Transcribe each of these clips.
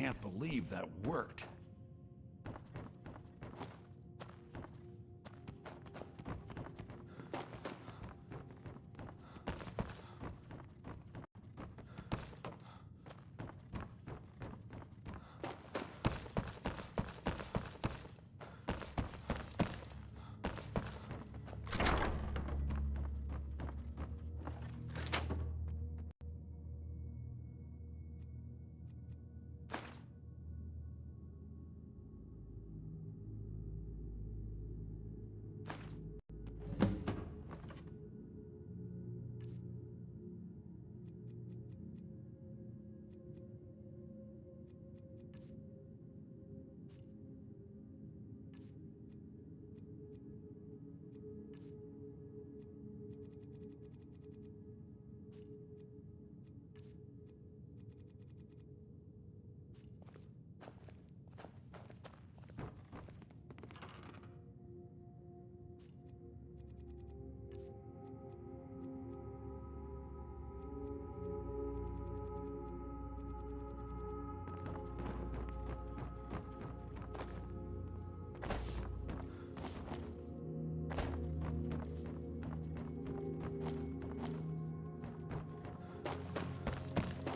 can't believe that worked.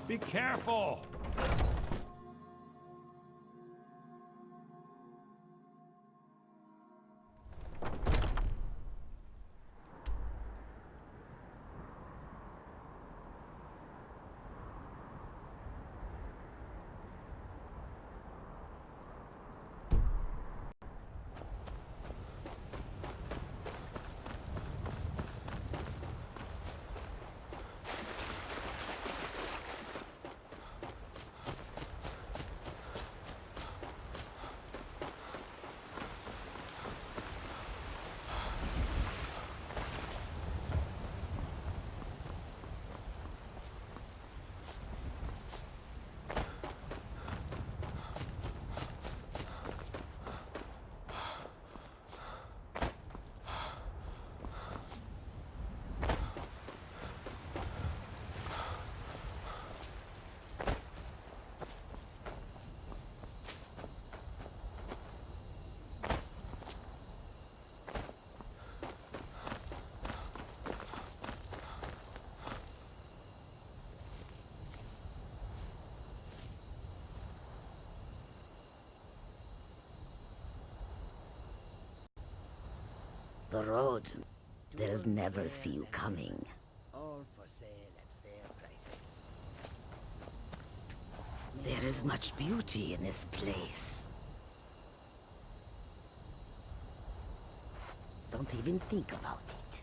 Be careful! The road, they'll never see you coming. All for sale at fair prices. There is much beauty in this place. Don't even think about it.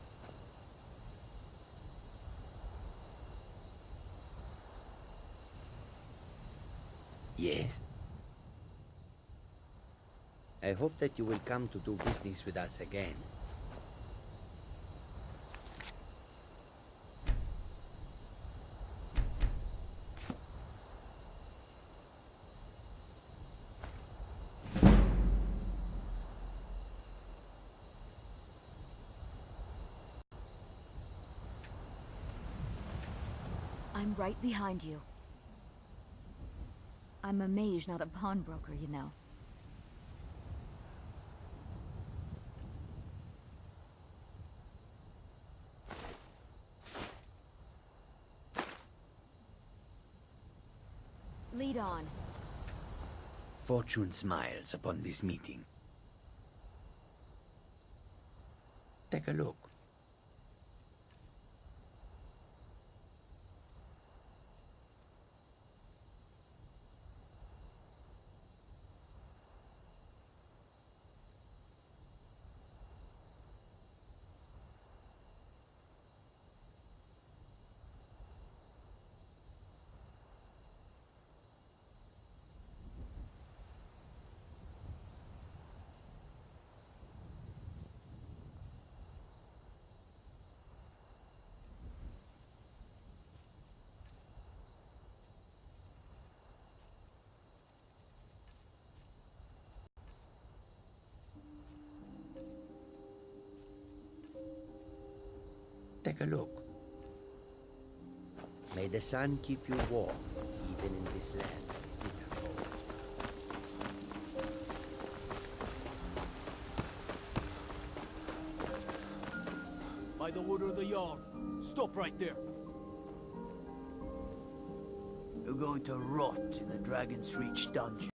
Yes? I hope that you will come to do business with us again. I'm right behind you. I'm a mage, not a pawnbroker, you know. Lead on. Fortune smiles upon this meeting. Take a look. Take a look. May the sun keep you warm, even in this land of bitter cold. by the order of the Jarl. Stop right there. You're going to rot in the Dragon's Reach dungeon.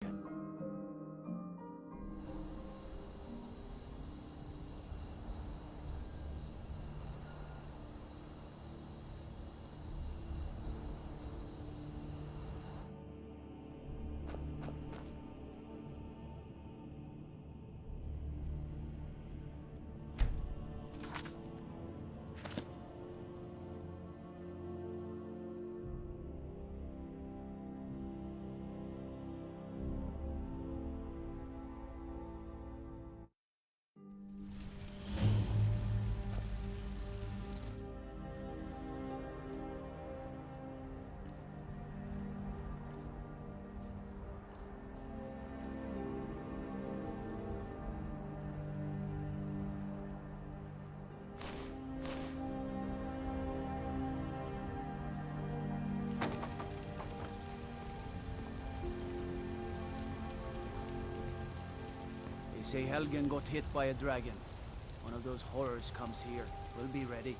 They say Helgen got hit by a dragon. One of those horrors comes here. We'll be ready.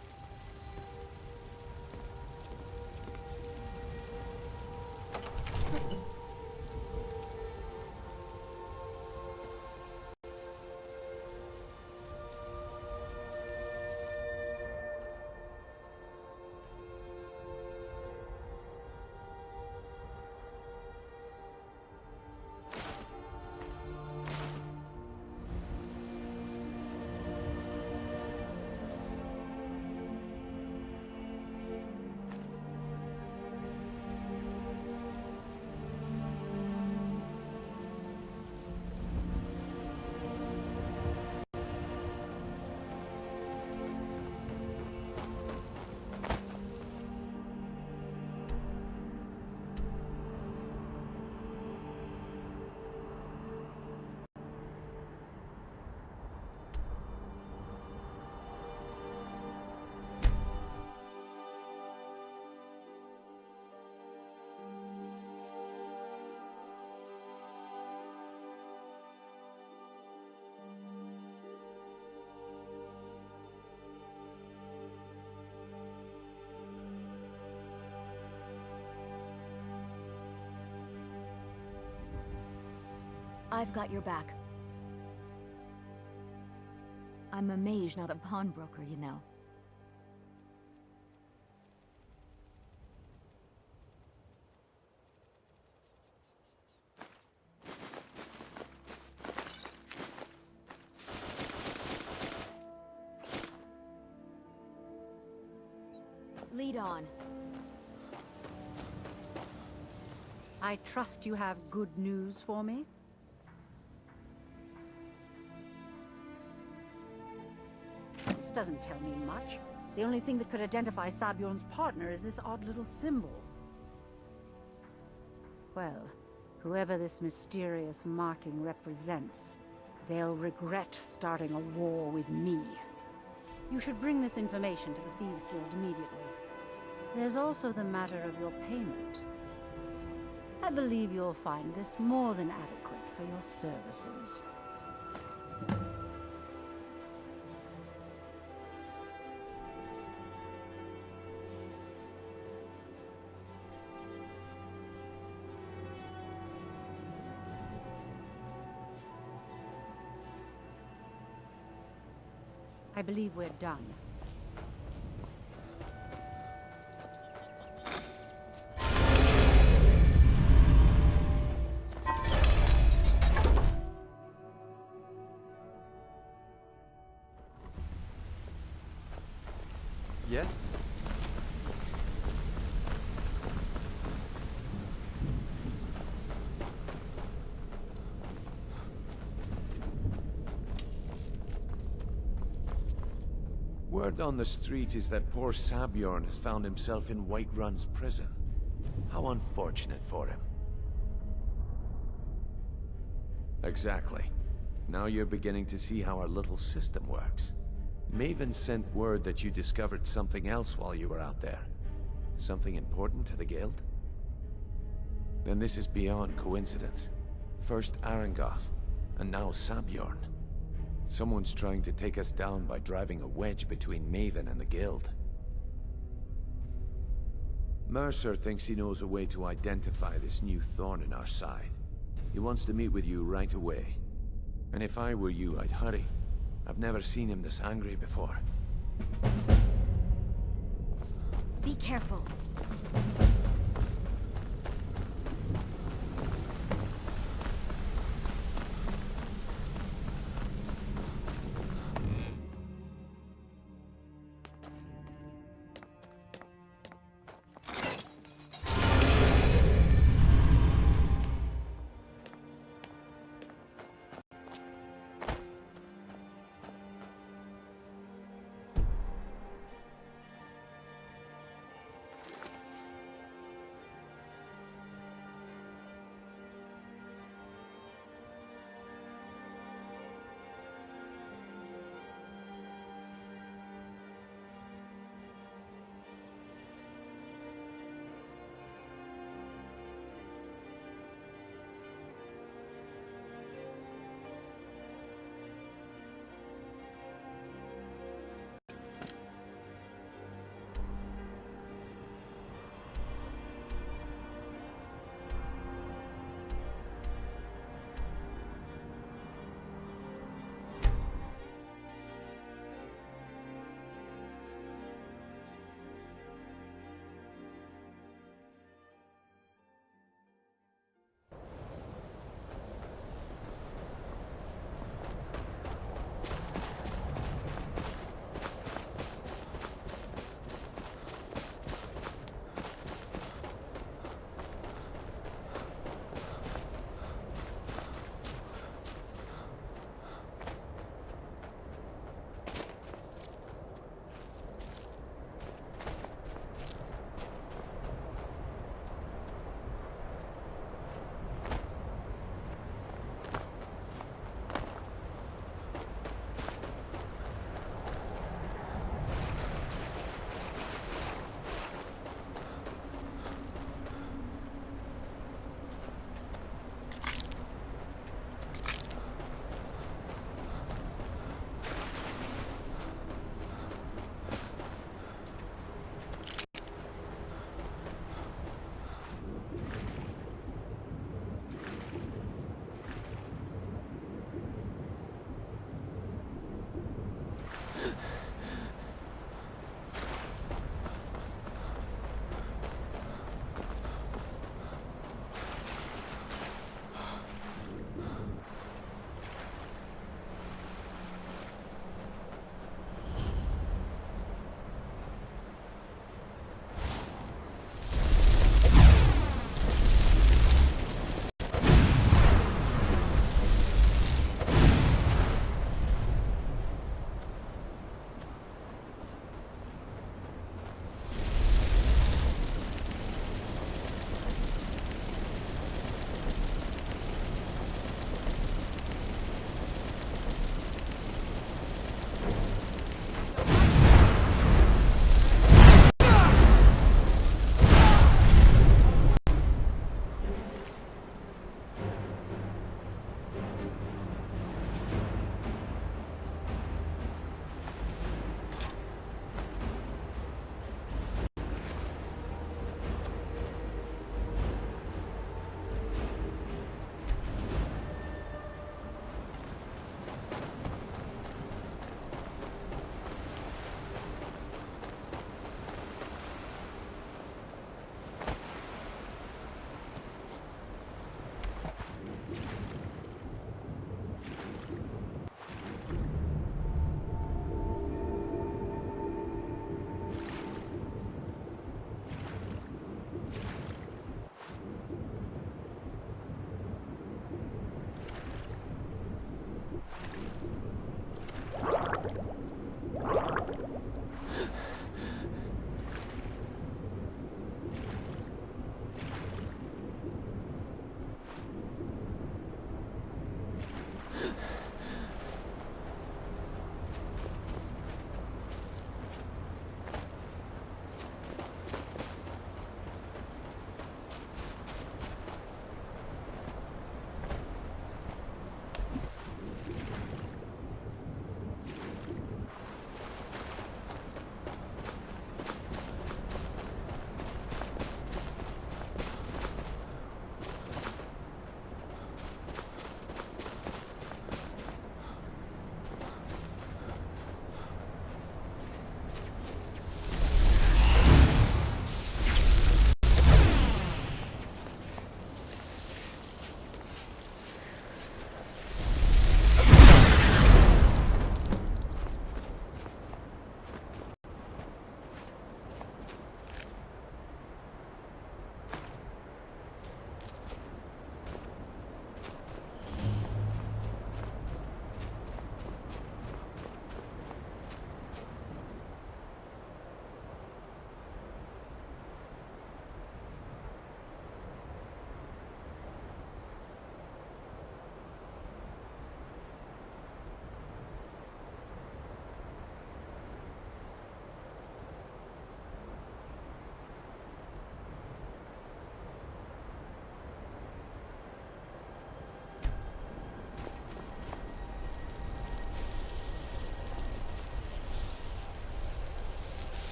I've got your back. I'm a mage, not a pawnbroker, you know. Lead on. I trust you have good news for me? This doesn't tell me much. The only thing that could identify Sabjorn's partner is this odd little symbol. Well, whoever this mysterious marking represents, they'll regret starting a war with me. You should bring this information to the Thieves Guild immediately. There's also the matter of your payment. I believe you'll find this more than adequate for your services. I believe we're done. Yes? Word on the street is that poor Sabjorn has found himself in Whiterun's prison. How unfortunate for him. Exactly. Now you're beginning to see how our little system works. Maven sent word that you discovered something else while you were out there. Something important to the guild? Then this is beyond coincidence. First Arangoth, and now Sabjorn. Someone's trying to take us down by driving a wedge between Maven and the Guild. Mercer thinks he knows a way to identify this new thorn in our side. He wants to meet with you right away. And if I were you, I'd hurry. I've never seen him this angry before. Be careful.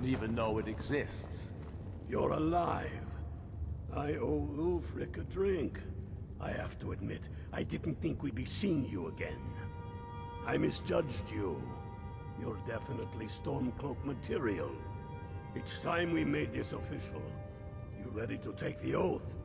don't even know it exists. You're alive. I owe Ulfric a drink. I have to admit, I didn't think we'd be seeing you again. I misjudged you. You're definitely Stormcloak material. It's time we made this official. You ready to take the oath?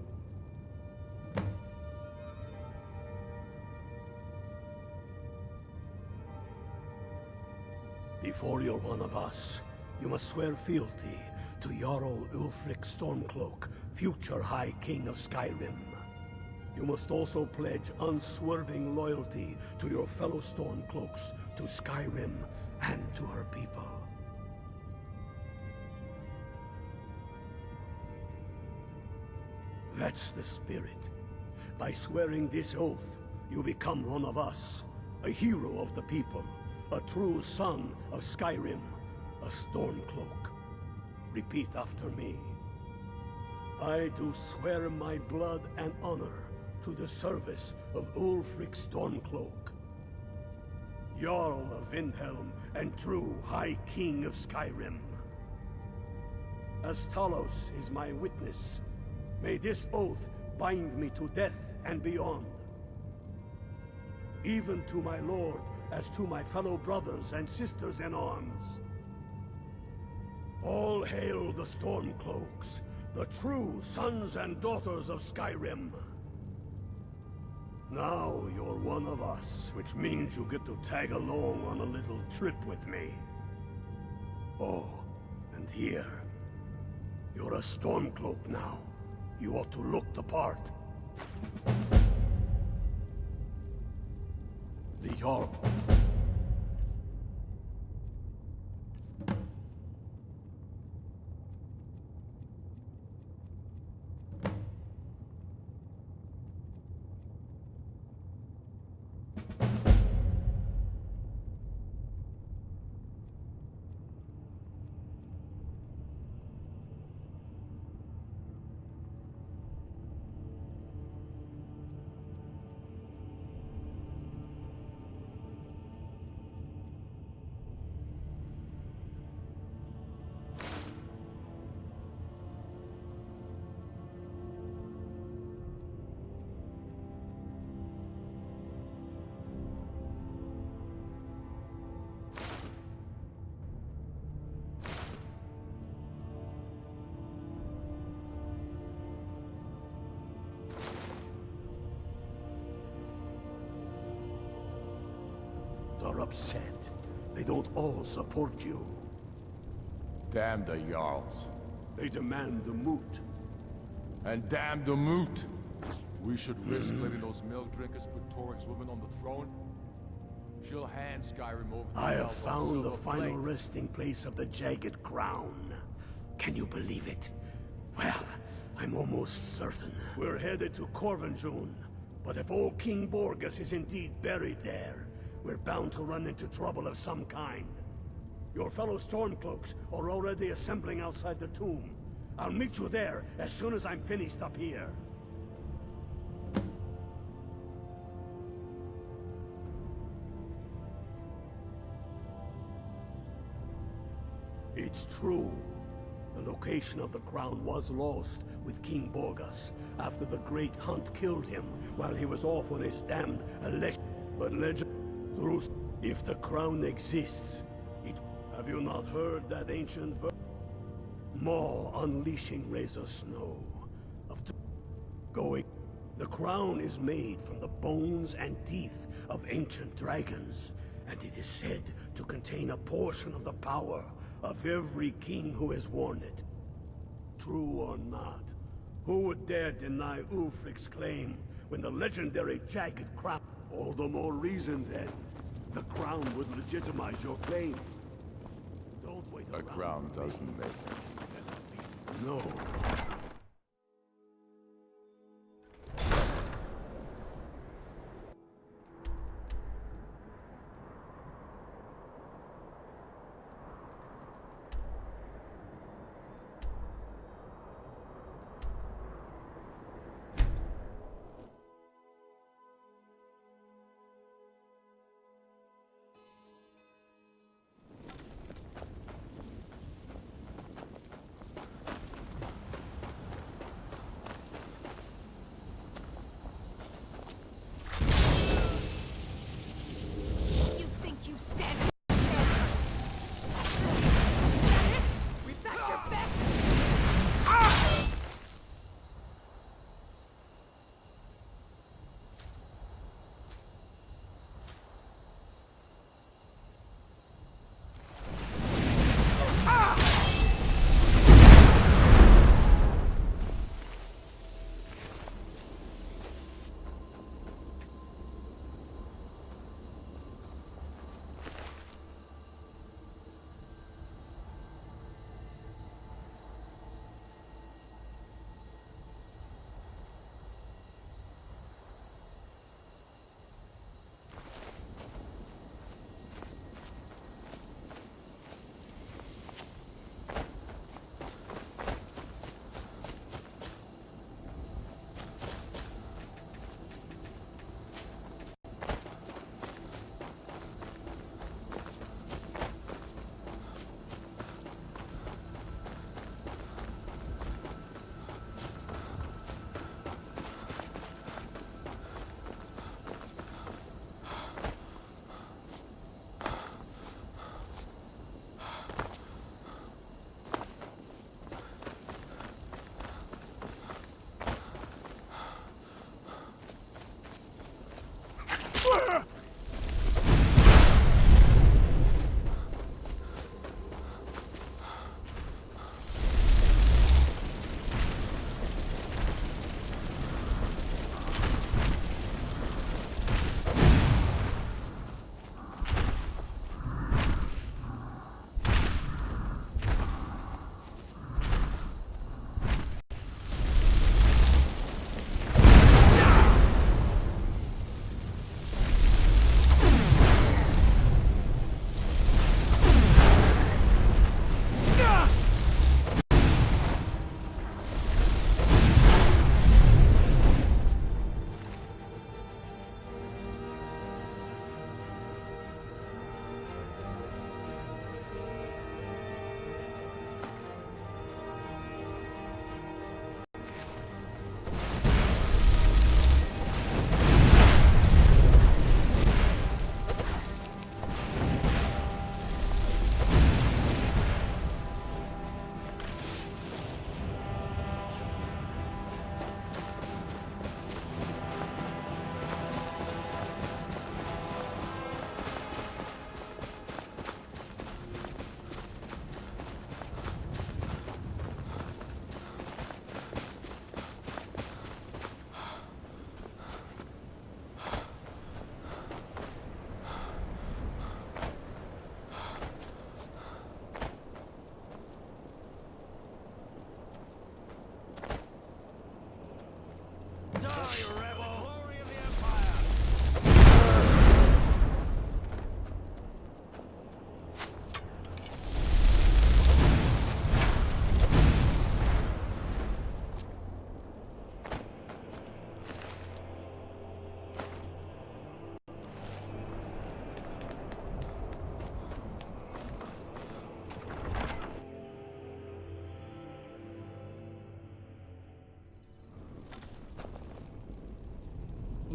Before you're one of us, you must swear fealty to Jarl Ulfric Stormcloak, future High King of Skyrim. You must also pledge unswerving loyalty to your fellow Stormcloaks, to Skyrim, and to her people. That's the spirit. By swearing this oath, you become one of us, a hero of the people, a true son of Skyrim, a Stormcloak. Repeat after me. I do swear my blood and honor to the service of Ulfric Stormcloak, Jarl of Windhelm and true High King of Skyrim. As Talos is my witness, may this oath bind me to death and beyond. Even to my lord, as to my fellow brothers and sisters in arms. All hail the Stormcloaks, the true sons and daughters of Skyrim. Now you're one of us, which means you get to tag along on a little trip with me. Oh, and here. You're a Stormcloak now. You ought to look the part. The Jarl. Are upset. They don't all support you. Damn the Jarls. They demand the moot. And damn the moot! We should risk letting those milk drinkers put Torik's woman on the throne? She'll hand Skyrim over to I have Elf on found the silver final plate. resting place of the Jagged Crown. Can you believe it? Well, I'm almost certain. We're headed to Corvinjun, but if old King Borgus is indeed buried there, we're bound to run into trouble of some kind. Your fellow Stormcloaks are already assembling outside the tomb. I'll meet you there as soon as I'm finished up here. It's true. The location of the crown was lost with King Borgus after the Great Hunt killed him while he was off on his damned election. But legend... If the crown exists, it... Have you not heard that ancient verse? Maw unleashing Razor Snow. Going... The crown is made from the bones and teeth of ancient dragons, and it is said to contain a portion of the power of every king who has worn it. True or not, who would dare deny Ulfric's claim when the legendary Jagged Crown... All the more reason, then. The crown would legitimize your claim. Don't wait around. A crown doesn't make it. No.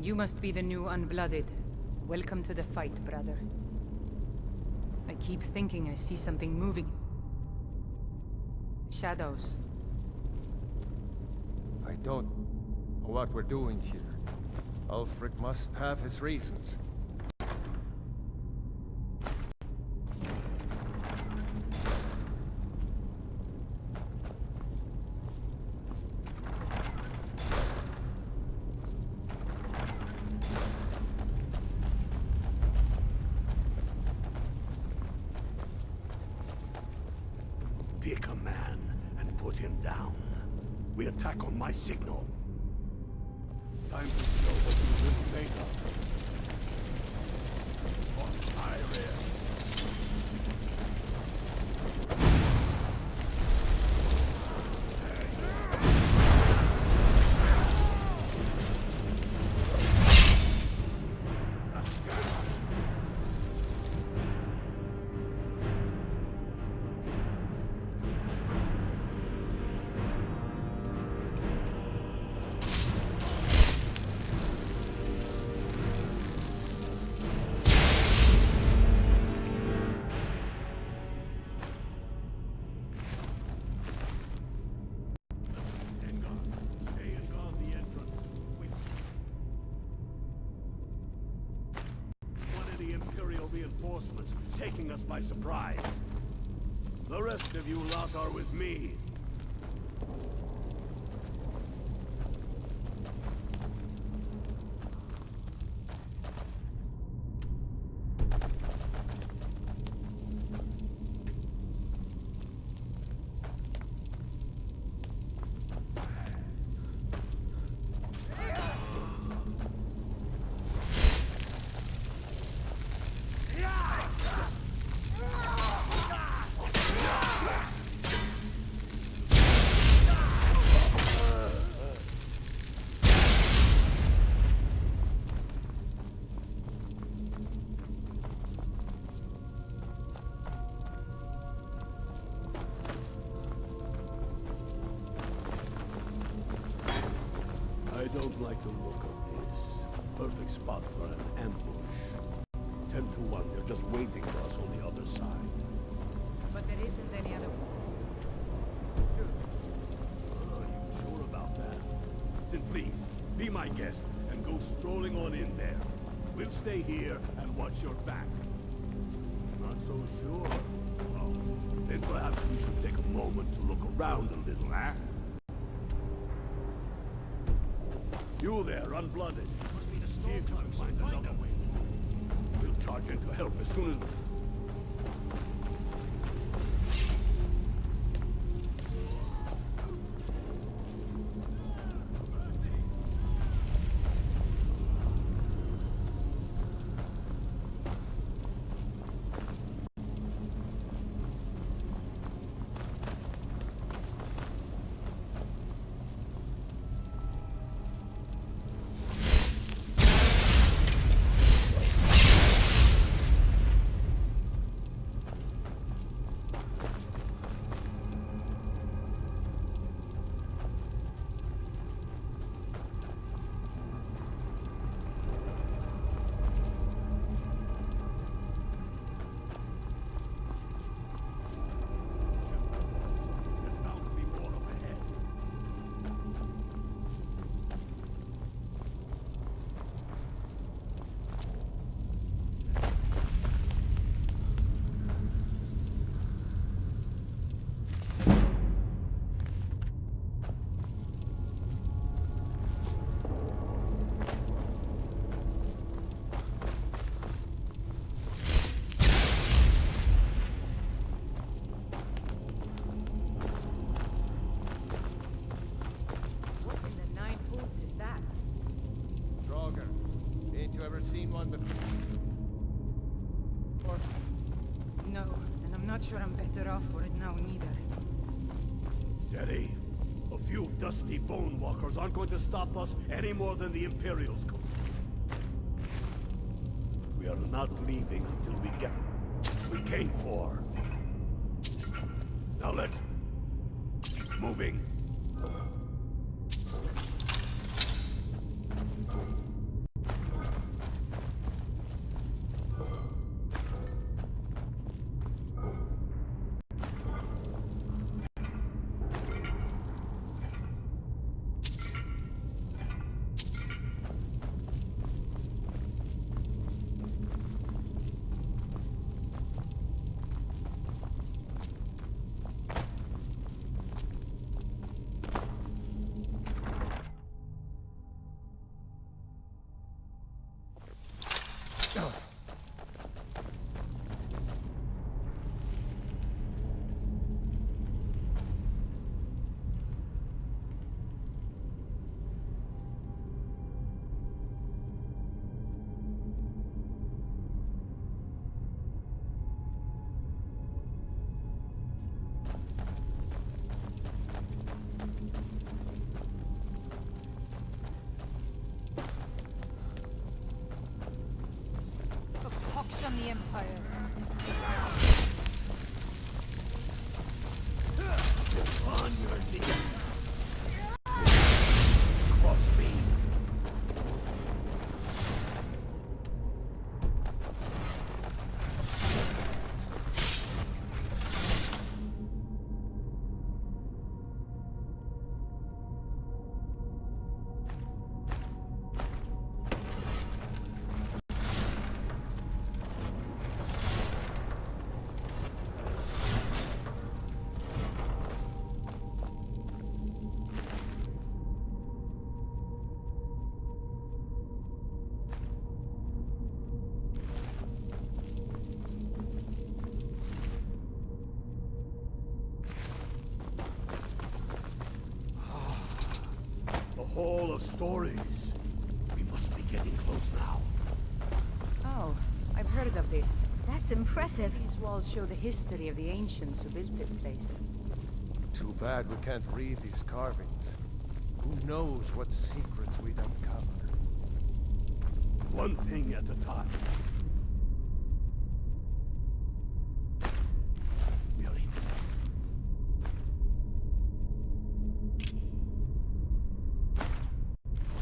You must be the new Unblooded. Welcome to the fight, brother. I keep thinking I see something moving. Shadows. I don't know what we're doing here. Ulfric must have his reasons. Pick a man and put him down. We attack on my signal. Time to show what you really made of. On Skyrim. Reinforcements taking us by surprise. The rest of you lot are with me. I don't like the look of this. Perfect spot for an ambush. 10 to 1, they're just waiting for us on the other side. But there isn't any other... Are you sure about that? Then please, be my guest and go strolling on in there. We'll stay here and watch your back. Not so sure? Well, then perhaps we should take a moment to look around a little, eh? You there, Unblooded. See if you can find another way. We'll charge in to help as soon as... Seen one before? No, and I'm not sure I'm better off for it now neither. Steady. A few dusty bone walkers aren't going to stop us any more than the Imperials could. We are not leaving until we get what we came for. Now let's... moving. Empire. On your knees. Crossbeam. Hall of Stories. We must be getting close now. Oh, I've heard of this. That's impressive. These walls show the history of the ancients who built this place. Too bad we can't read these carvings. Who knows what secrets we'd uncover? One thing at a time. We are in.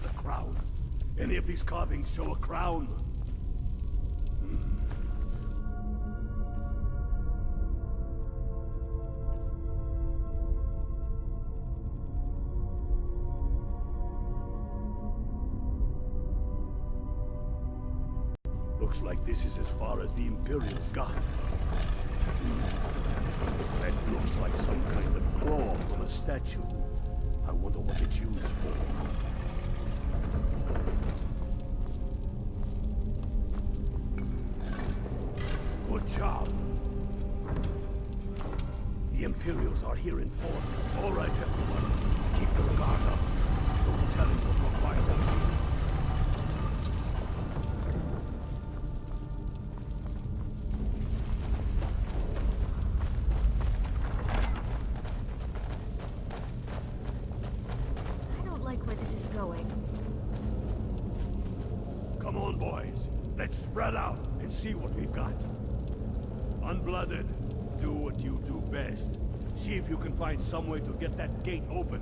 The crown. Any of these carvings show a crown? Looks like this is as far as the Imperials got. That looks like some kind of claw from a statue. I wonder what it's used for. Good job. The Imperials are here in force. All right, everyone. Keep your guard up. Don't tell him what required them here. I don't like where this is going. Come on, boys. Let's spread out and see what we've got. Unblooded, do what you do best. See if you can find some way to get that gate open.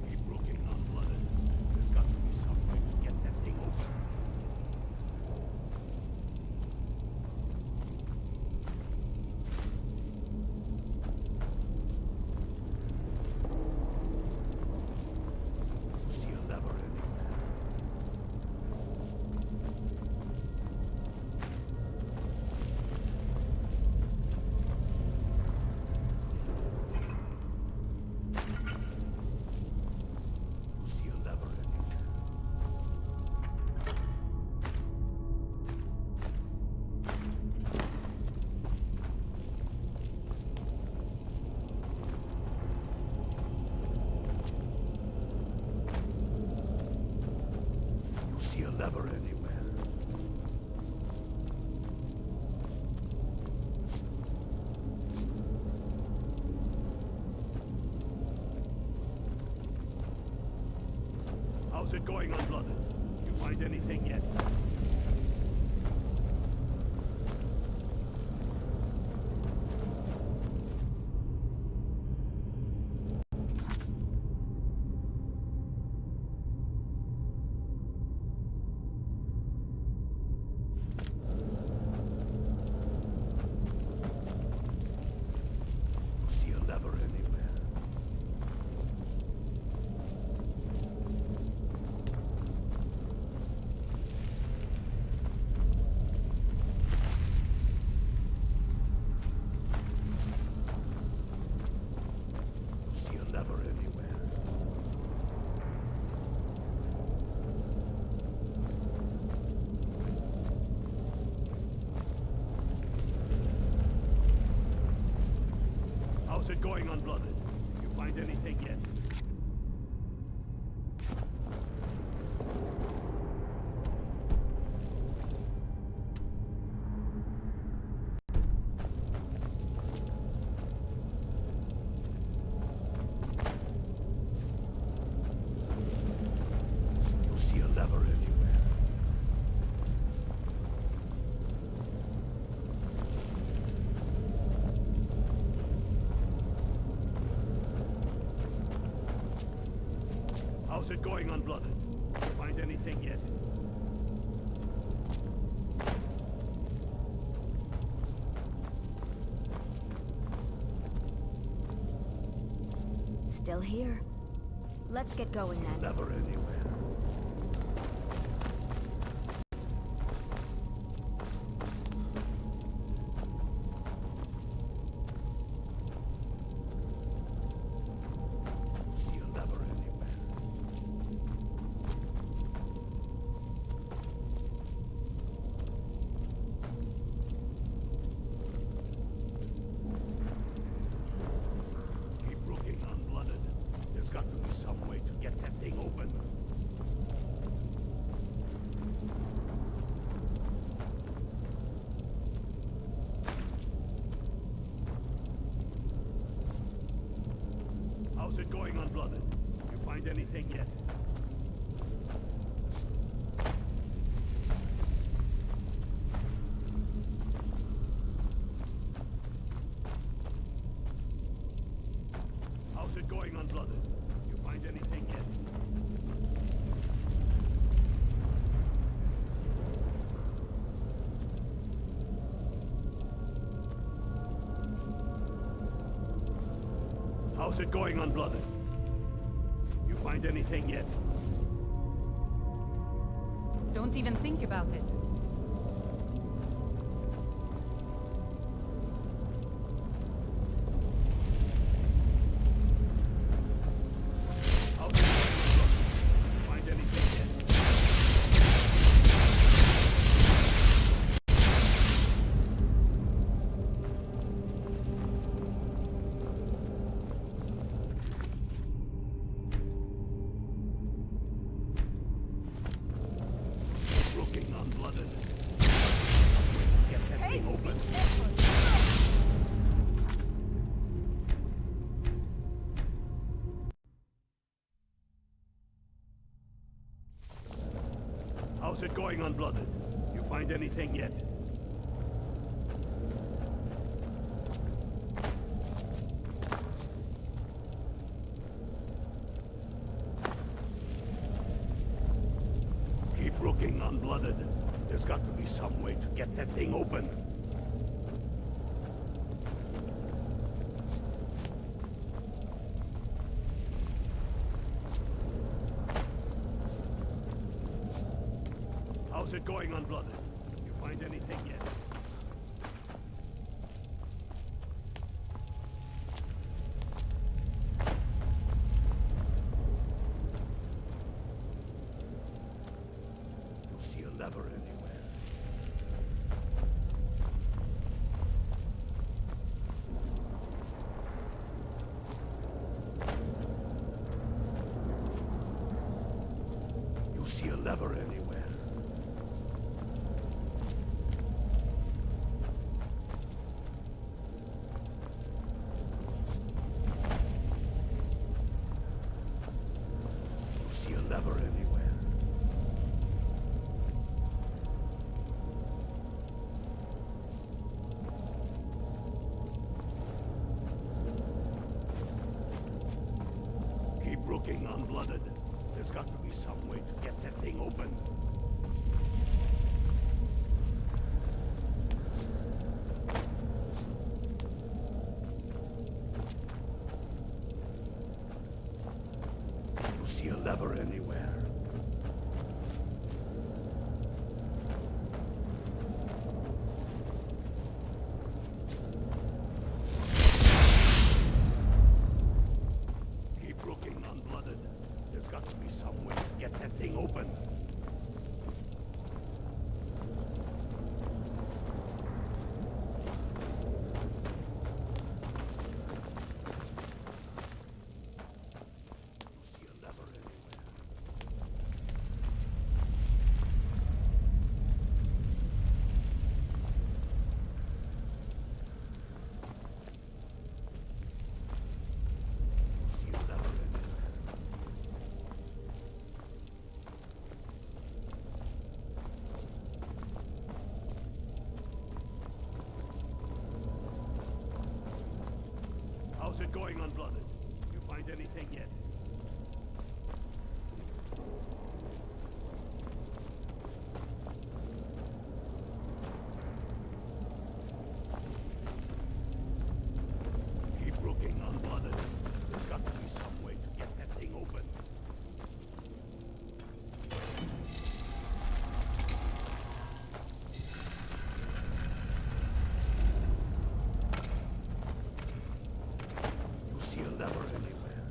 Keep looking, Unblooded. There's got to be some way to get that thing open. See a lever anywhere. See a lever anywhere. You see a lever anywhere? How's it going, Unblooded? You find anything yet? You see a lever anywhere? You see a lever anywhere? How's it going, Unblooded? You find anything yet? never anywhere. How's it going, Unblooded? Did you find anything yet? Still here. Let's get going then. Never anywhere. She'll never anywhere. Keep looking, Unblooded. There's got to be some way to get that thing open. How's it going, Unblooded? You find anything yet? How's it going, Unblooded? You find anything yet? How's it going, Unblooded? You find anything yet? Don't even think about it. How's it going, Unblooded? You find anything yet? Looking, Unblooded. Get that thing open. How's it going, Unblooded? You find anything yet? Keep looking, Unblooded. There's got to be some way to get that thing open. How's it going, Unblooded? You find anything yet? You see a lever anywhere? You see a lever anywhere? You see a lever anywhere? Keep looking, Unblooded. There's got to be some way to get that thing open. You see a lever anywhere? Keep looking, Unblooded. There's got to be some way to get that thing open. You see a lever anywhere? going, Unblooded? You find anything yet? Keep looking, Unblooded. There's got to be some way to get that thing open. You see a lever anywhere?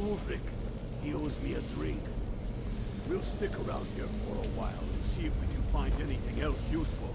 Ulrich. He owes me a drink. We'll stick around here for a while and see if we can find anything else useful.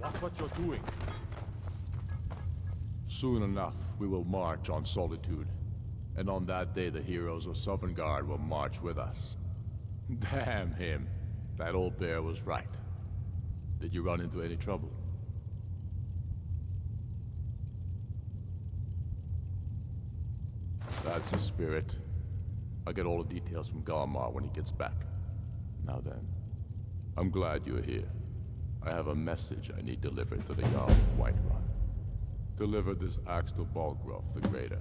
Watch what you're doing. Soon enough, we will march on Solitude. And on that day, the heroes of Sovngarde will march with us. Damn him. That old bear was right. Did you run into any trouble? That's his spirit. I'll get all the details from Galmar when he gets back. Now then, I'm glad you're here. I have a message I need delivered to the Jarl of Whiterun. Deliver this axe to Balgraf the Greater.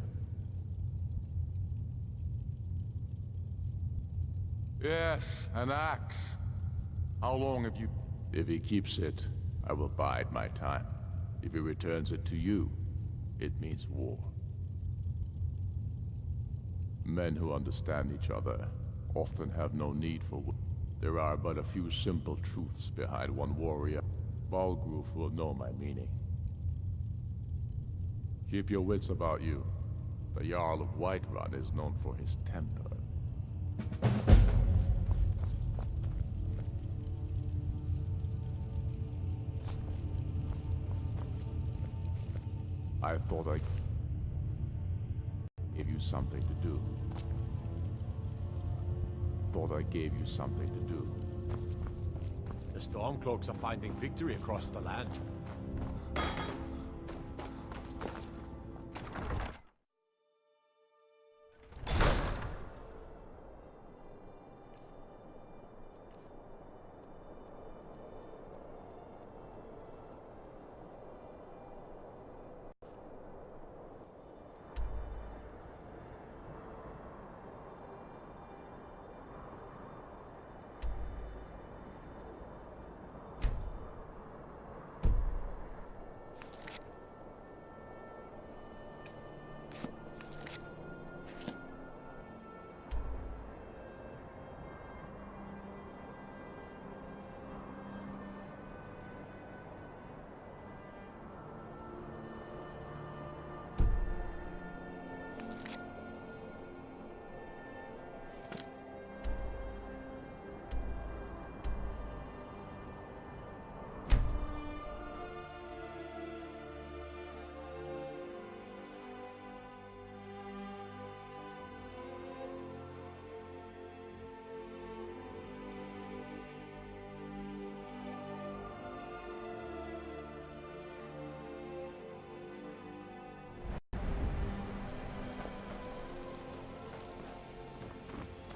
Yes, an axe. How long have you... If he keeps it, I will bide my time. If he returns it to you, it means war. Men who understand each other often have no need for war. There are but a few simple truths behind one warrior. Balgraf will know my meaning. Keep your wits about you. The Jarl of Whiterun is known for his temper. I thought I... Gave you something to do. Thought I gave you something to do. The Stormcloaks are finding victory across the land.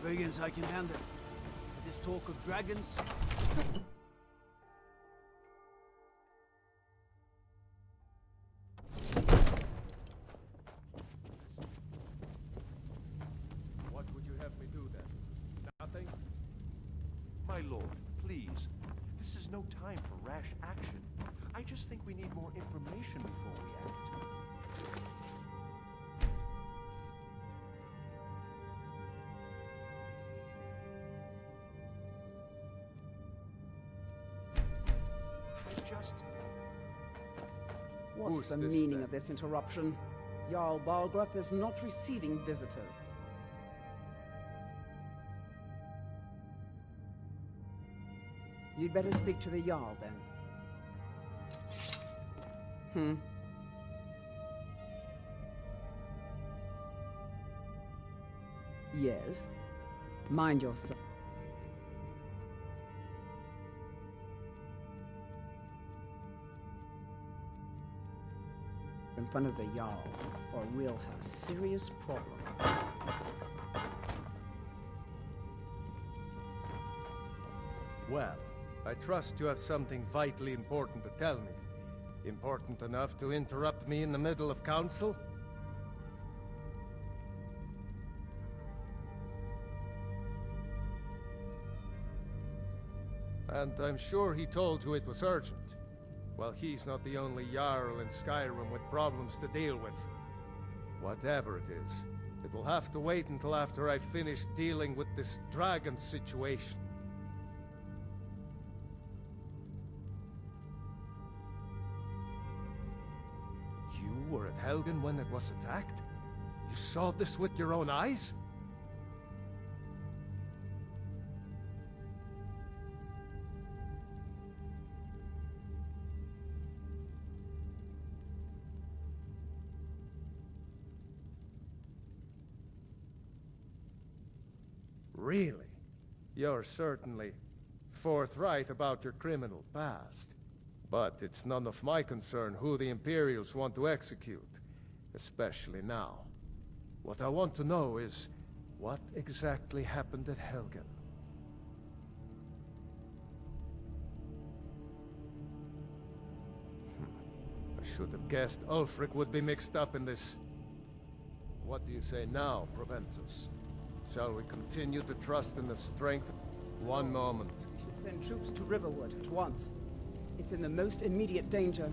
Brigands I can handle. This talk of dragons... What would you have me do then? Nothing? My lord, please. This is no time for rash action. I just think we need more information before we act. What's the meaning of this interruption? Jarl Balgrup is not receiving visitors. You'd better speak to the Jarl, then. Yes? Mind yourself. In front of the Jarl, or we'll have serious problems. Well, I trust you have something vitally important to tell me. Important enough to interrupt me in the middle of council? And I'm sure he told you it was urgent. Well, he's not the only Jarl in Skyrim with problems to deal with. Whatever it is, it will have to wait until after I finish dealing with this dragon situation. You were at Helgen when it was attacked? You saw this with your own eyes? Really? You're certainly forthright about your criminal past. But it's none of my concern who the Imperials want to execute, especially now. What I want to know is, what exactly happened at Helgen? I should have guessed Ulfric would be mixed up in this. What do you say now, Proventus? Shall we continue to trust in the strength? One moment. We should send troops to Riverwood at once. It's in the most immediate danger.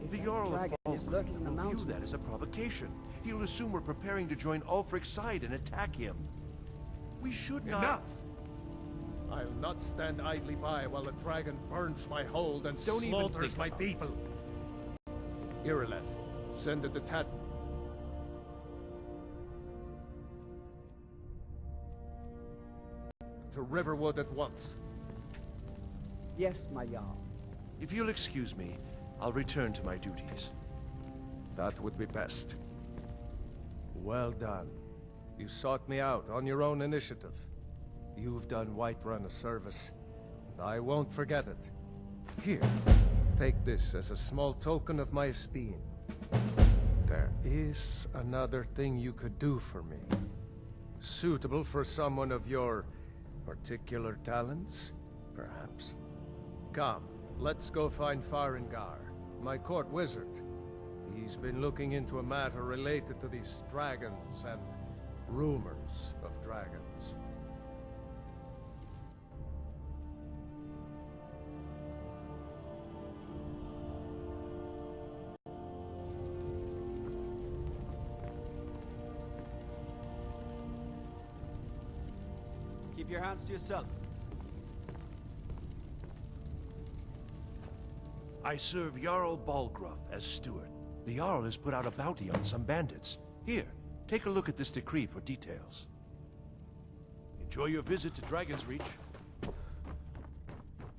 If The that Jarl of dragon is lurking in the will view mountains. that as a provocation. He'll assume we're preparing to join Ulfric's side and attack him. We should not... Enough! I'll not stand idly by while the dragon burns my hold and Don't even slaughters think my about it. people. Irileth, send a detachment. To Riverwood at once. Yes, my Jarl. If you'll excuse me, I'll return to my duties. That would be best. Well done. You sought me out on your own initiative. You've done Whiterun a service, and I won't forget it. Here, take this as a small token of my esteem. There is another thing you could do for me. Suitable for someone of your particular talents, perhaps. Come, let's go find Farengar, my court wizard. He's been looking into a matter related to these dragons and rumors of dragons. Keep your hands to yourself. I serve Jarl Balgruff as steward. The Jarl has put out a bounty on some bandits. Here, take a look at this decree for details. Enjoy your visit to Dragon's Reach.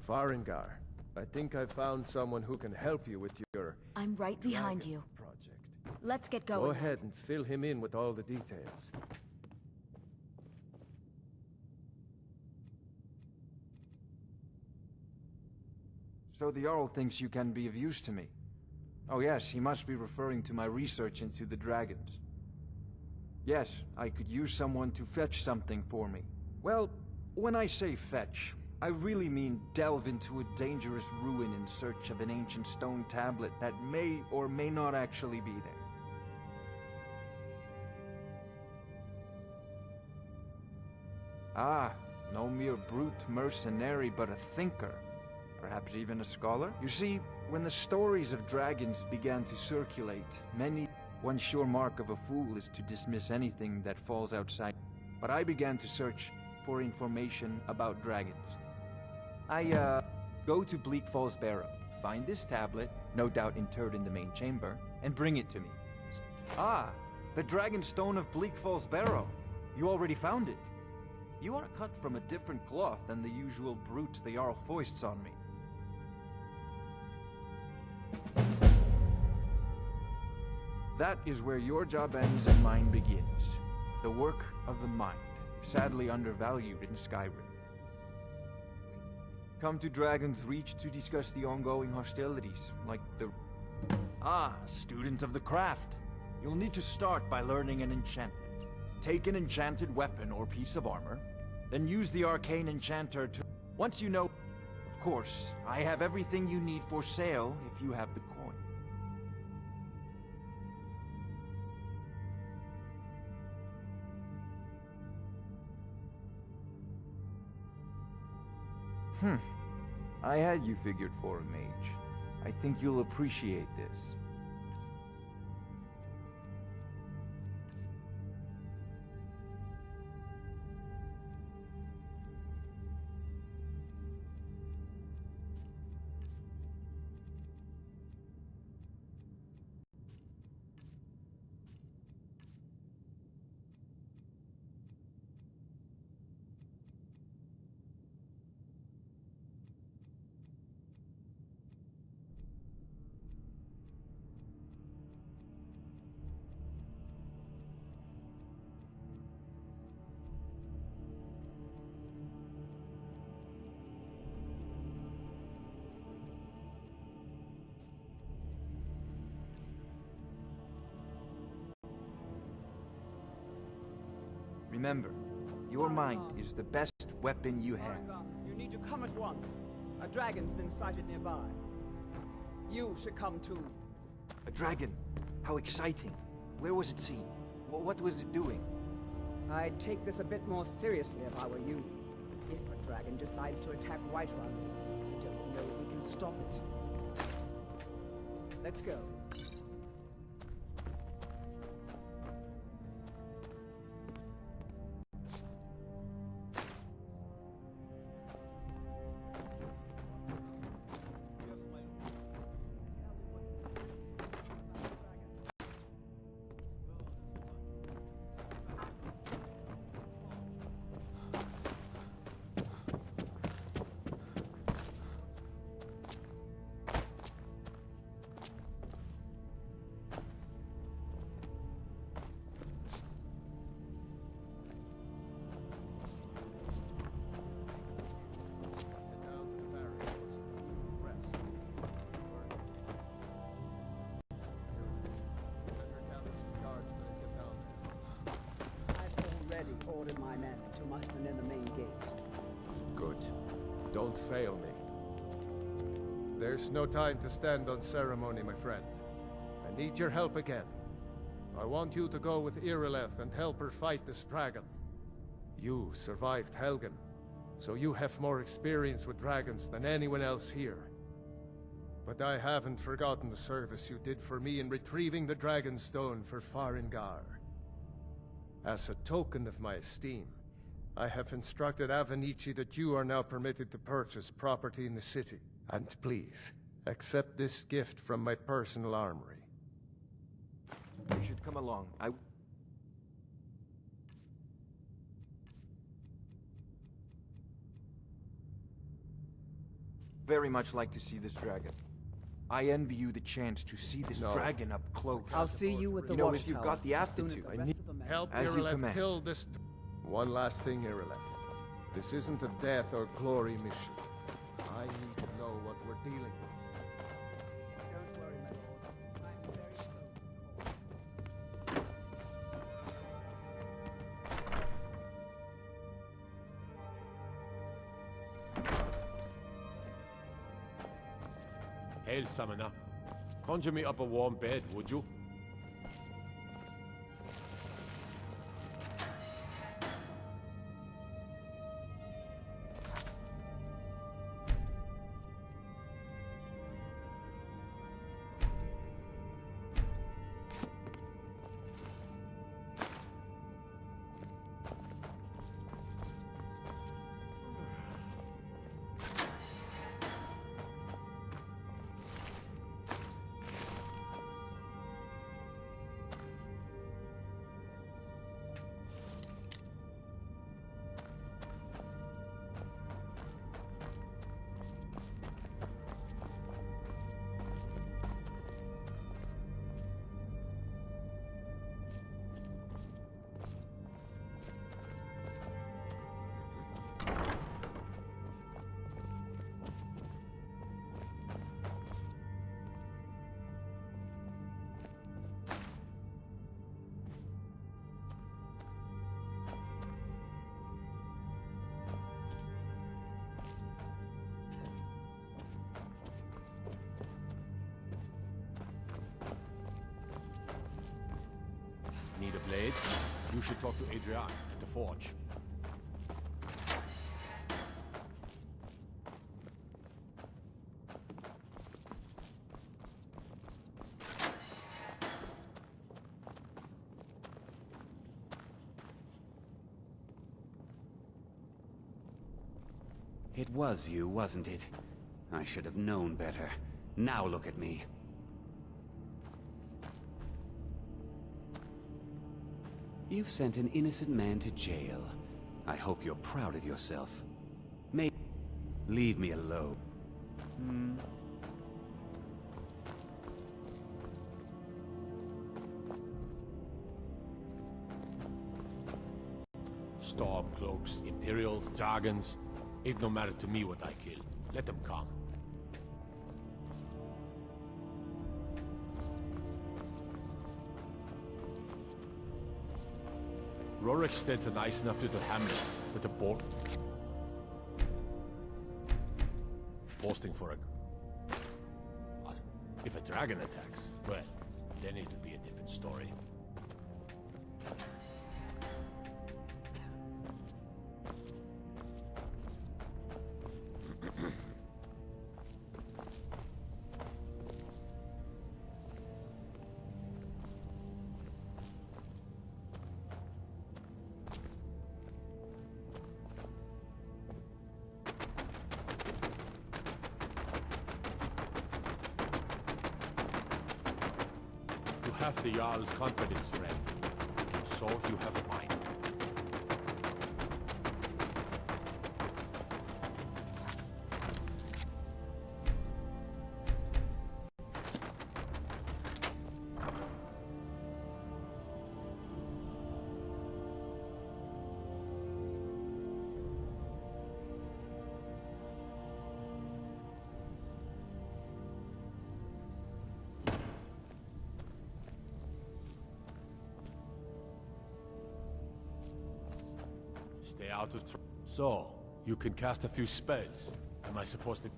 Farengar, I think I found someone who can help you with your... I'm right behind you. Project. Let's get going. Go ahead and fill him in with all the details. So the Jarl thinks you can be of use to me. Oh yes, he must be referring to my research into the dragons. Yes, I could use someone to fetch something for me. Well, when I say fetch, I really mean delve into a dangerous ruin in search of an ancient stone tablet that may or may not actually be there. Ah, no mere brute mercenary, but a thinker. Perhaps even a scholar? You see, when the stories of dragons began to circulate, one sure mark of a fool is to dismiss anything that falls outside. But I began to search for information about dragons. I, go to Bleak Falls Barrow, find this tablet, no doubt interred in the main chamber, and bring it to me. Ah, the Dragon Stone of Bleak Falls Barrow. You already found it. You are cut from a different cloth than the usual brutes the Jarl foists on me. That is where your job ends and mine begins. The work of the mind, sadly undervalued in Skyrim. Come to Dragon's Reach to discuss the ongoing hostilities, like the... Ah, student of the craft. You'll need to start by learning an enchantment. Take an enchanted weapon or piece of armor, then use the arcane enchanter to... Once you know... Of course, I have everything you need for sale if you have the coin. I had you figured for a mage. I think you'll appreciate this. Remember, your mind is the best weapon you have. You need to come at once. A dragon's been sighted nearby. You should come too. A dragon? How exciting. Where was it seen? What was it doing? I'd take this a bit more seriously if I were you. If a dragon decides to attack Whiterun, I don't know if we can stop it. Let's go. ordered my men to muster near the main gate. Good. Don't fail me. There's no time to stand on ceremony, my friend. I need your help again. I want you to go with Irileth and help her fight this dragon. You survived Helgen, so you have more experience with dragons than anyone else here. But I haven't forgotten the service you did for me in retrieving the Dragon Stone for Farengar. As a token of my esteem, I have instructed Avenici that you are now permitted to purchase property in the city. And please, accept this gift from my personal armory. You should come along. Very much like to see this dragon. I envy you the chance to see this dragon up close. I'll see you with the watchtower. watchtower. If you've got the aptitude. I need help As you Irileth command. kill this... One last thing, Irileth. This isn't a death or glory mission. I need to know what we're dealing with. Don't worry, my lord. I'm very soon. Hail, summoner. Conjure me up a warm bed, would you? Need a blade? You should talk to Adrian at the forge. It was you, wasn't it? I should have known better. Now look at me. You've sent an innocent man to jail. I hope you're proud of yourself. Leave me alone. Stormcloaks, Imperials, Dragons. It no matter to me what I kill. Let them come. Roriksted's a nice enough little hamlet, but a boasting for a... What? If a dragon attacks, well, then it'll be a different story. You have the Jarl's confidence, friend. And so you have mine. Stay out of trouble. So, you can cast a few spells. Am I supposed to...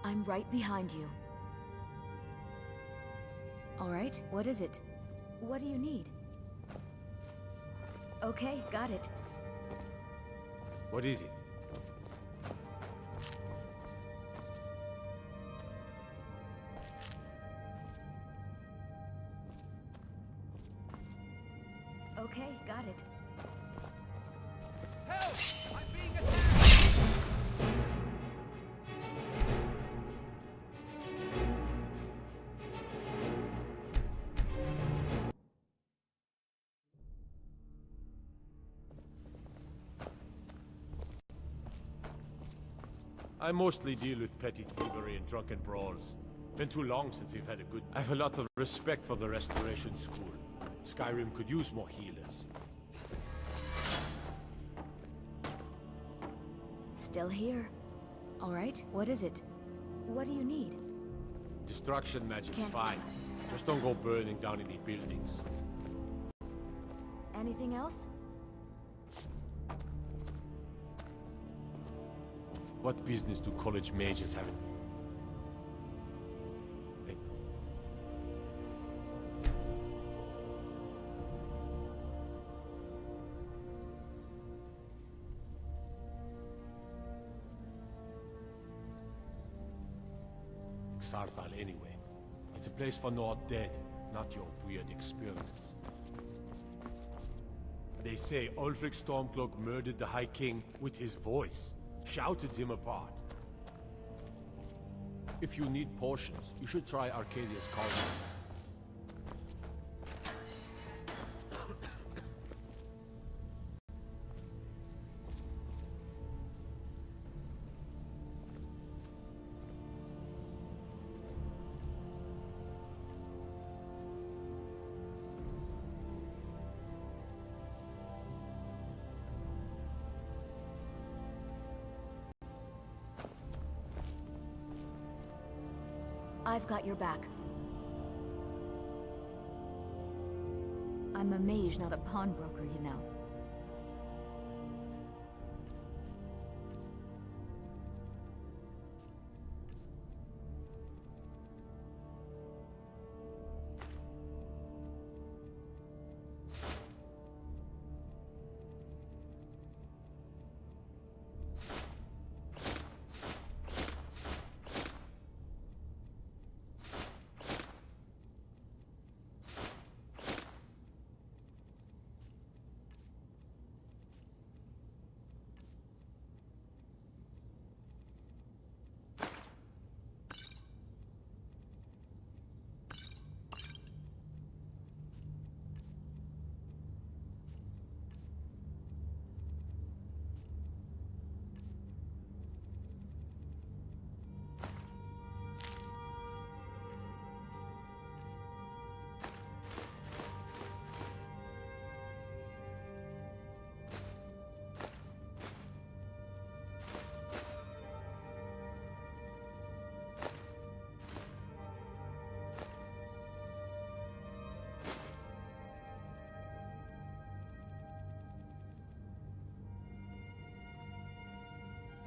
I'm right behind you. All right, what is it? What do you need? Okay, got it. What is it? Okay, got it. Help! I'm being attacked! I mostly deal with petty thievery and drunken brawls. Been too long since we've had a good... I have a lot of respect for the Restoration School. Skyrim could use more healers. Still here. All right, what is it? What do you need? Destruction magic's Can't fine. Just don't go burning down any buildings. Anything else? What business do college mages have in... Hey. Xarthal anyway. It's a place for no dead, not your weird experiments. They say Ulfric Stormcloak murdered the High King with his voice. Shouted him apart. If you need potions, you should try Arcadia's Cauldron. I've got your back. I'm a mage, not a pawnbroker, you know.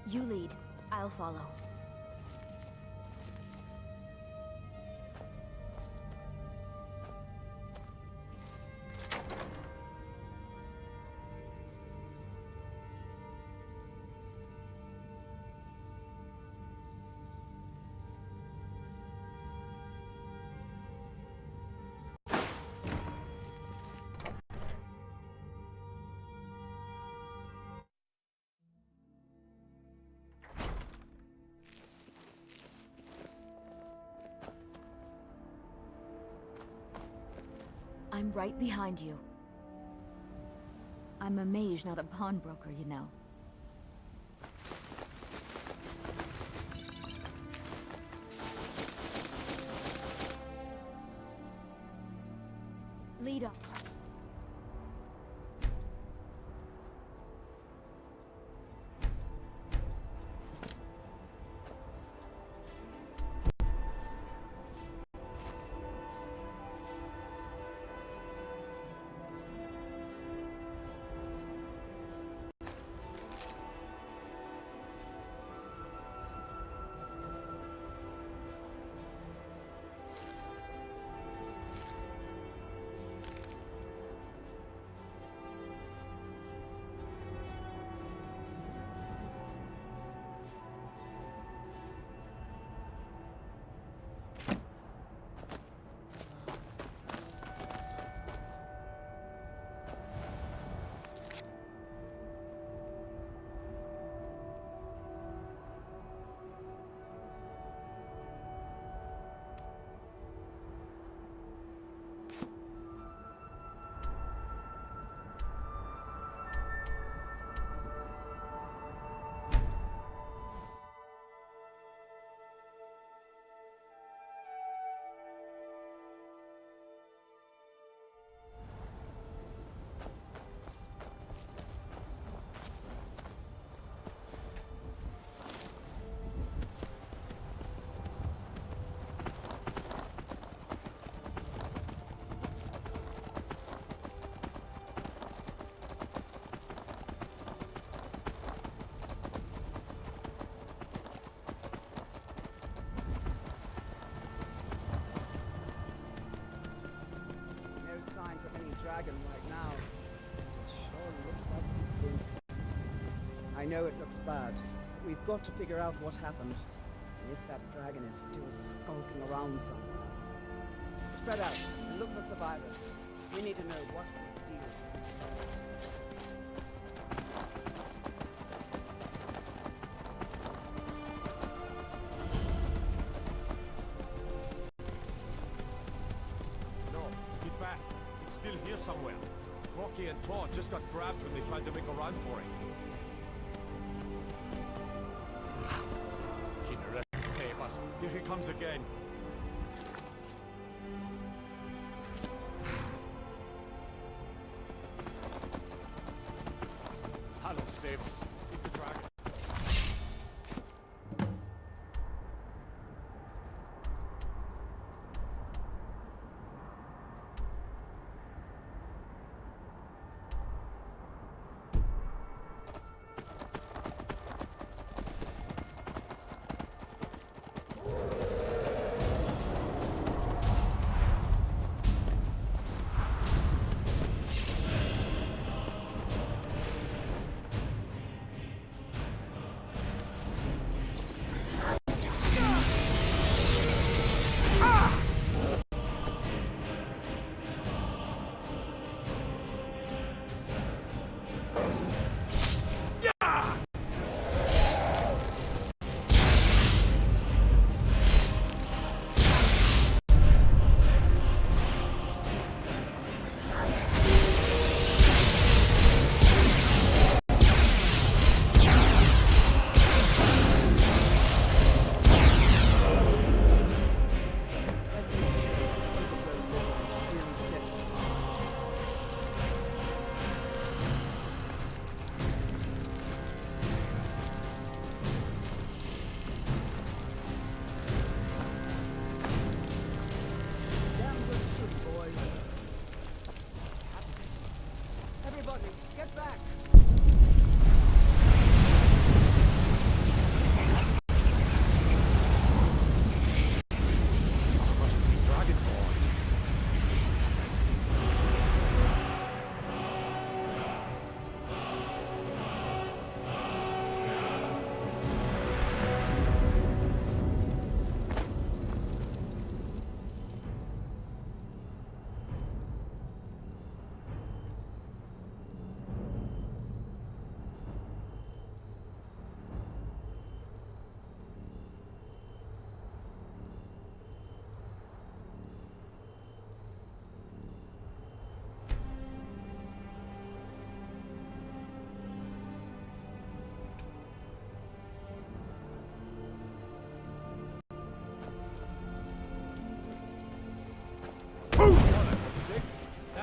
You lead. I'll follow. I'm right behind you. I'm a mage, not a pawnbroker, you know. Lead up. Signs of any dragon right now. It sure looks like he's been. I know it looks bad, but we've got to figure out what happened. And if that dragon is still skulking around somewhere. Spread out and look for survivors. We need to know what we deal with. Still here somewhere. Crocky and Tor just got grabbed when they tried to make a run for it. Kinneret, save us. Here he comes again. Hello, save us. It's a dragon.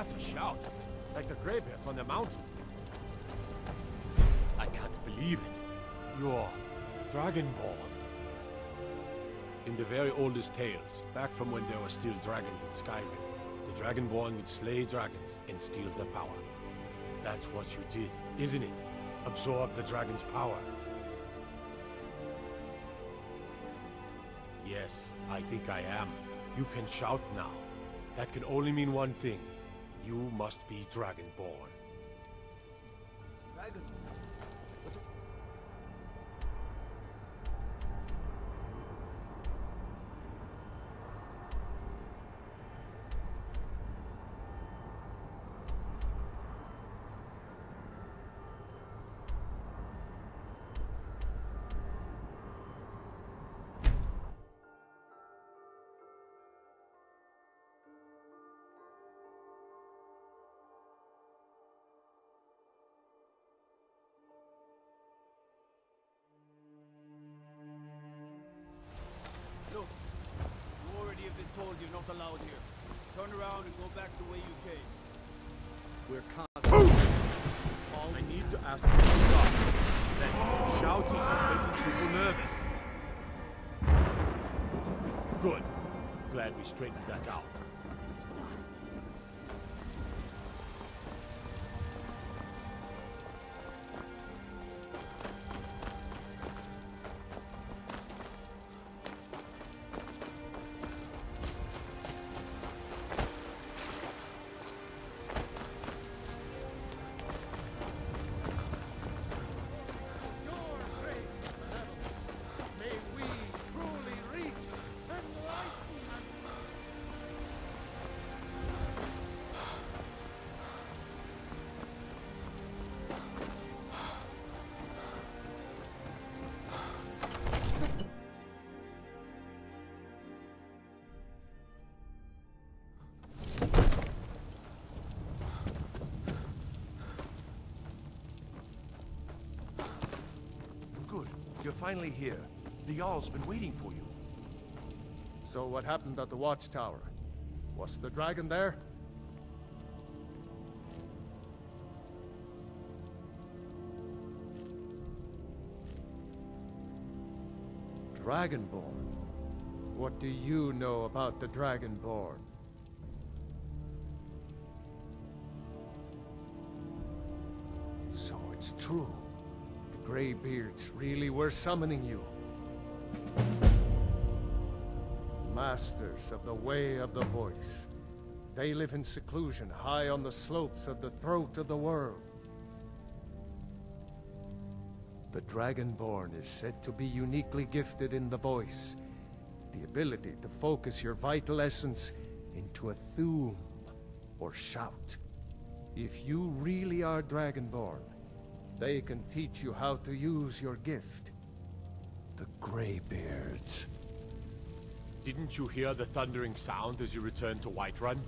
That's a shout. Like the greybeards on the mountain. I can't believe it. You're Dragonborn. In the very oldest tales, back from when there were still dragons in Skyrim, the Dragonborn would slay dragons and steal their power. That's what you did, isn't it? Absorb the dragon's power. Yes, I think I am. You can shout now. That can only mean one thing. You must be Dragonborn. Dragon? Look, you already have been told you're not allowed here. Turn around and go back the way you came. We're constantly... I need to ask you to stop. That shouting is making people nervous. Good. Glad we straightened that out. This is not... You're finally here. The Jarl's been waiting for you. So what happened at the watchtower? Was the dragon there? Dragonborn? What do you know about the Dragonborn? So it's true. The Greybeards really were summoning you. Masters of the Way of the Voice. They live in seclusion, high on the slopes of the throat of the world. The Dragonborn is said to be uniquely gifted in the voice. The ability to focus your vital essence into a thum, or shout. If you really are Dragonborn, they can teach you how to use your gift. The Greybeards. Didn't you hear the thundering sound as you returned to Whiterun?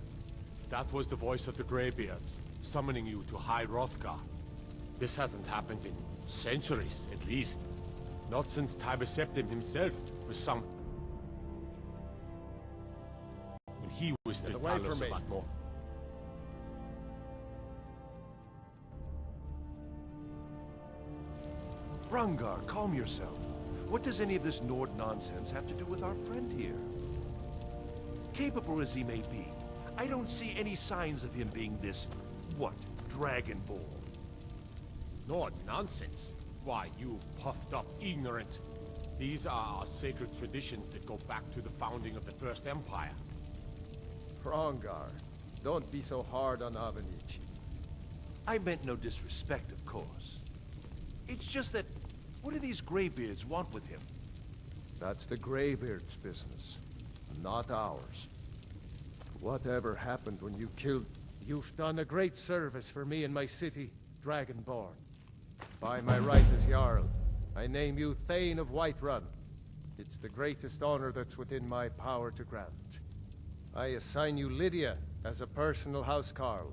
That was the voice of the Greybeards, summoning you to High Hrothgar. This hasn't happened in centuries, at least. Not since Tiber Septim himself was some... when he was still Talos a lot more. Brungar, calm yourself. What does any of this Nord nonsense have to do with our friend here? Capable as he may be, I don't see any signs of him being this, what, Dragonborn? Nord nonsense? Why, you puffed up ignorant. These are our sacred traditions that go back to the founding of the First Empire. Hrongar, don't be so hard on Avenichi. I meant no disrespect, of course. It's just that, what do these Greybeards want with him? That's the Greybeards' business, not ours. Whatever happened when you killed... You've done a great service for me and my city, Dragonborn. By my right as Jarl, I name you Thane of Whiterun. It's the greatest honor that's within my power to grant. I assign you Lydia as a personal housecarl,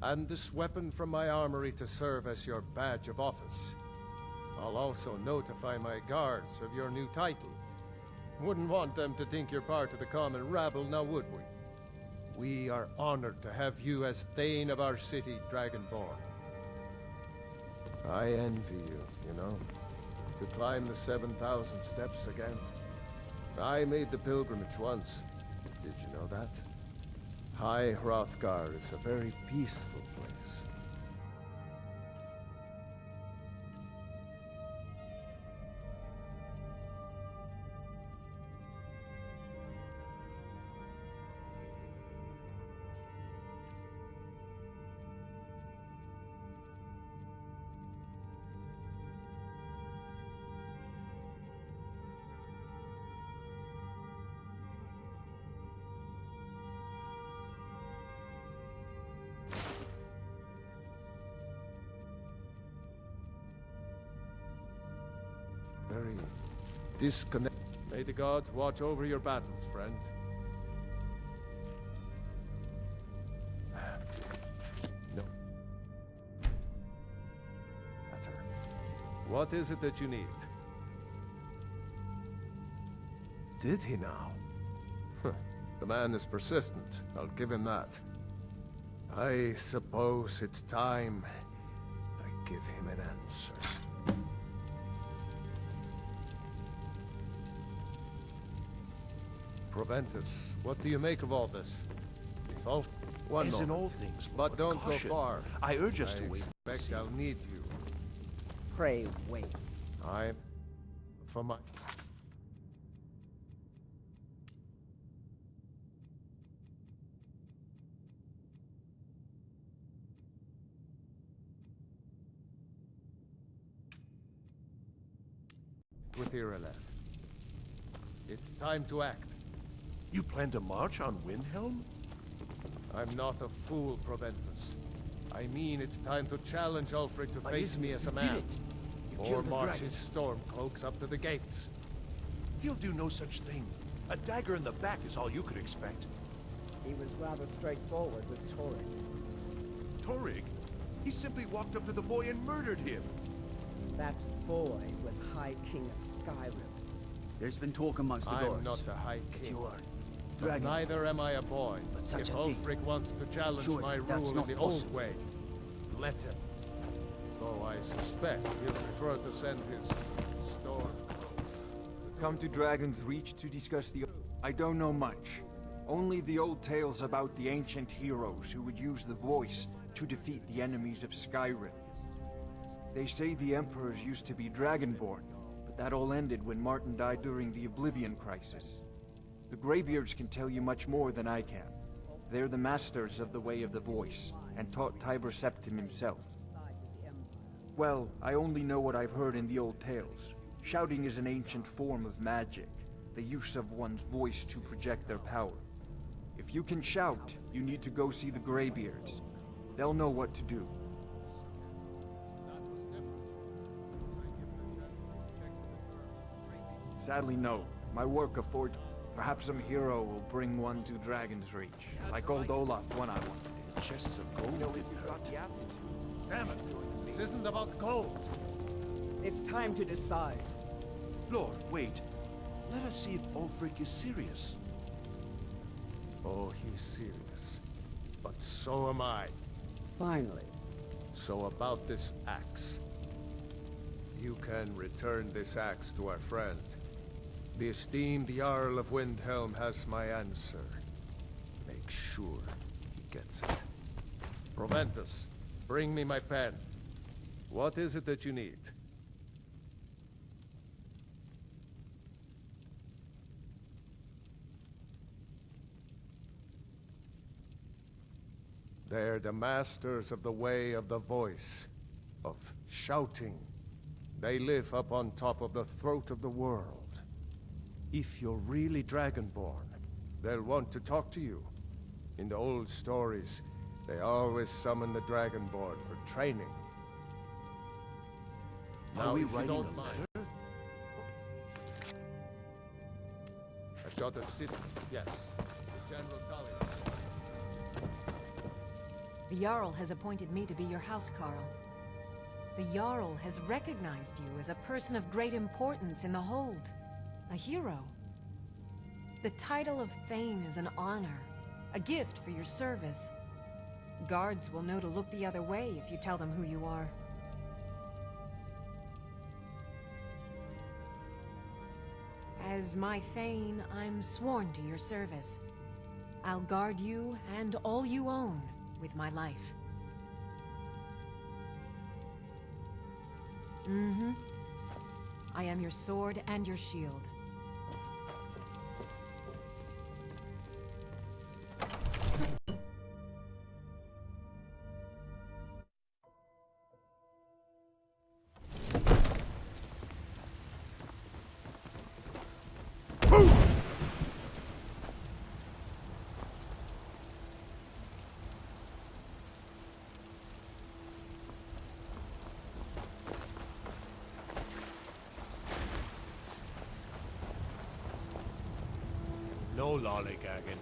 and this weapon from my armory to serve as your badge of office. I'll also notify my guards of your new title. Wouldn't want them to think you're part of the common rabble, now would we? We are honored to have you as Thane of our city, Dragonborn. I envy you, you know, to climb the 7,000 steps again. I made the pilgrimage once. Did you know that? High Hrothgar is a very peaceful place. Very disconnect. May the gods watch over your battles, friend. No. Matter. What is it that you need? Did he now? The man is persistent. I'll give him that. I suppose it's time I give him an answer. Proventus, what do you make of all this? If all one As in moment. all things, But don't caution. go far. I urge us to wait. I expect I'll need you. Pray, wait. For my... With Irileth. It's time to act. You plan to march on Windhelm? I'm not a fool, Proventus. I mean, it's time to challenge Ulfric to face me as a man. Or march his stormcloaks up to the gates. He'll do no such thing. A dagger in the back is all you could expect. He was rather straightforward with Torrig. Torrig? He simply walked up to the boy and murdered him. That boy was High King of Skyrim. There's been talk amongst the dwarves. I'm not the High King. You are. But Dragon. neither am I a boy. Such If a thing. Ulfric wants to challenge Surely my that's rule in not the possible. old way, let him. Though I suspect he'll prefer to send his storm. Come to Dragon's Reach to discuss the... I don't know much. Only the old tales about the ancient heroes who would use the voice to defeat the enemies of Skyrim. They say the emperors used to be Dragonborn, but that all ended when Martin died during the Oblivion Crisis. The Greybeards can tell you much more than I can. They're the masters of the Way of the Voice, and taught Tiber Septim himself. Well, I only know what I've heard in the old tales. Shouting is an ancient form of magic, the use of one's voice to project their power. If you can shout, you need to go see the Greybeards. They'll know what to do. Sadly, no. My work affords... Perhaps some hero will bring one to Dragon's Reach, like old Olaf one I once did. Chests of gold. Damn it! This isn't about gold! It's time to decide. Lord, wait. Let us see if Ulfric is serious. Oh, he's serious. But so am I. Finally. So about this axe. You can return this axe to our friend. The esteemed Jarl of Windhelm has my answer. Make sure he gets it. Proventus, bring me my pen. What is it that you need? They're the masters of the way of the voice, of shouting. They live up on top of the throat of the world. If you're really Dragonborn, they'll want to talk to you. In the old stories, they always summon the Dragonborn for training. Are Now, we if you writing don't a mind, letter? I've got a city. Yes, the General Collier. The Jarl has appointed me to be your housecarl. The Jarl has recognized you as a person of great importance in the Hold. A hero. The title of Thane is an honor, A gift for your service. Guards will know to look the other way if you tell them who you are. As my Thane, I'm sworn to your service. I'll guard you and all you own with my life. Mm-hmm. I am your sword and your shield. No lollygagging.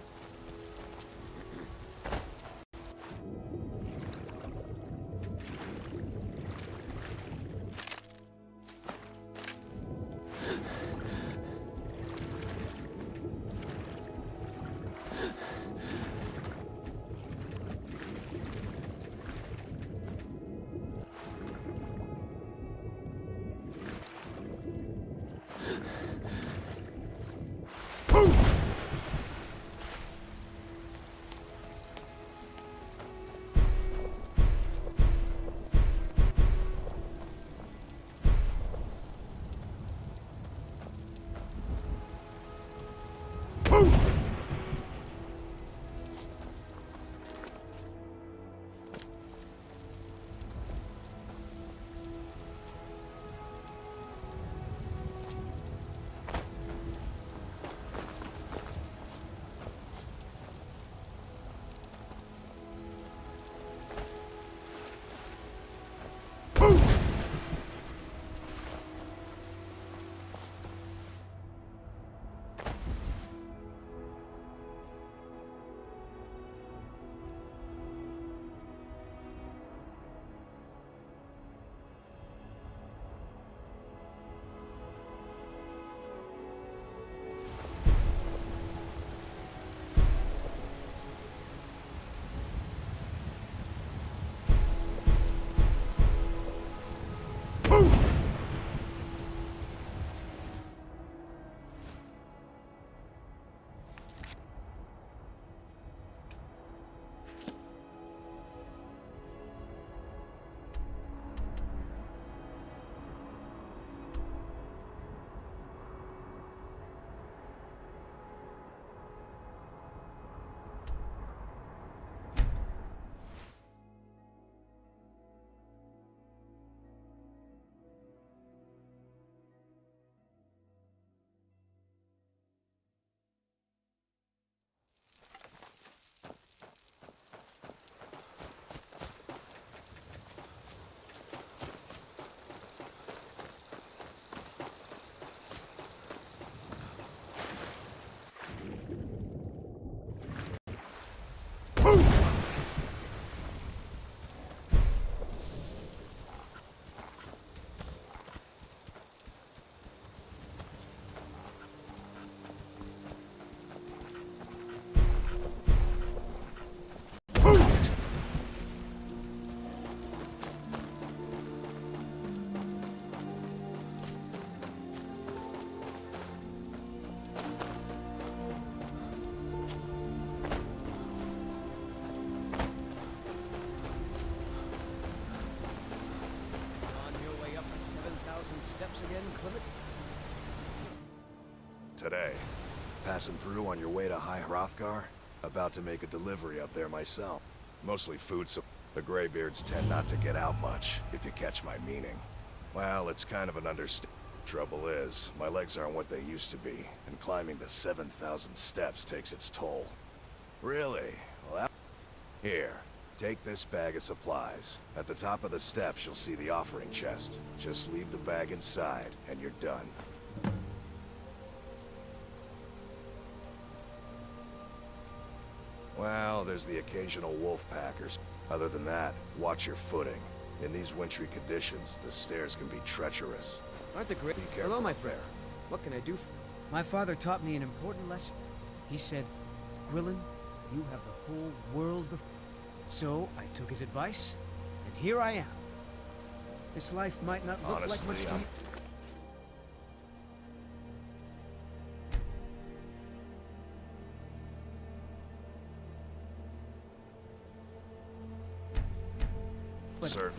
Steps again, Clement? Today. Passing through on your way to High Hrothgar? About to make a delivery up there myself. Mostly food, so the Greybeards tend not to get out much, if you catch my meaning. Well, it's kind of an understatement. Trouble is, my legs aren't what they used to be, and climbing the 7,000 steps takes its toll. Really? Well, here. Take this bag of supplies. At the top of the steps, you'll see the offering chest. Just leave the bag inside, and you're done. Well, there's the occasional wolf packers. Other than that, watch your footing. In these wintry conditions, the stairs can be treacherous. Aren't the great... Hello, my friend. What can I do for... My father taught me an important lesson. He said, Gwilyn, You have the whole world before. So I took his advice, and here I am. This life might not look like much to you. Certainly.